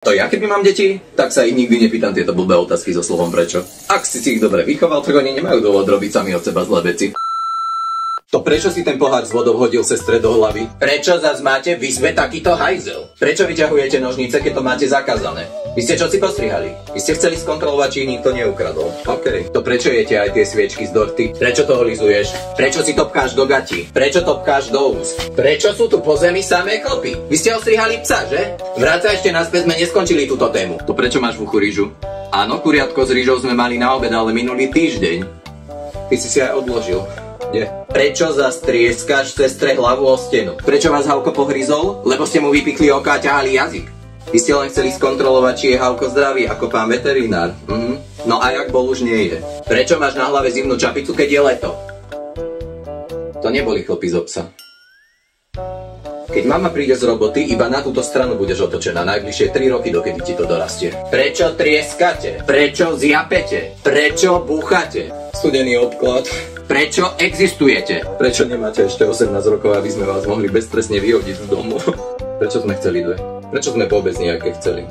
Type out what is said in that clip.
To ja keby mám deti, tak sa ich nikdy nepýtam tieto blbé otázky so slovom prečo. Ak si ich dobre vychoval, tak oni nemajú dôvod robiť sami od seba zlé veci. To prečo si ten pohár s vodou hodil sestre do hlavy? Prečo zas máte v izbe takýto hajzel? Prečo vyťahujete nožnice, keď to máte zakázané? Vy ste čo si postrihali? Vy ste chceli skontrolovať, či ich nikto neukradol. OK. To prečo jete aj tie sviečky z dorty? Prečo to holizuješ? Prečo si to pkáš do gatí? Prečo to pkáš do úst? Prečo sú tu po zemi samé chlpy? Vy ste ostrihali psa, že? Vráť sa ešte naspäť, sme neskončili túto tému. To prečo máš v uchu rýžu? Áno, kuriatko s rýžou sme mali na obed, ale minulý týždeň. Ty si aj odložil. Nie. Prečo zastrieskáš sestre hlavu o stenu? Prečo vás Havko pohryzol? Lebo ste mu vypikli oka a ťahali jazyk. Vy ste len chceli skontrolovať, či je Havko zdravý, ako pán veterinár. No a jak bol už nie je. Prečo máš na hlave zimnú čapicu, keď je leto? To neboli chlpy zo psa. Keď mama príde z roboty, iba na túto stranu budeš otočená najbližšie 3 roky, dokedy ti to dorastie. Prečo trieskate? Prečo zjapete? Prečo búchate? Studený obklad. Prečo existujete? Prečo nemáte ešte 18 rokov, aby sme vás mohli beztrestne vyhodiť z domu? Prečo sme chceli dve? Prečo sme vôbec nejaké chceli?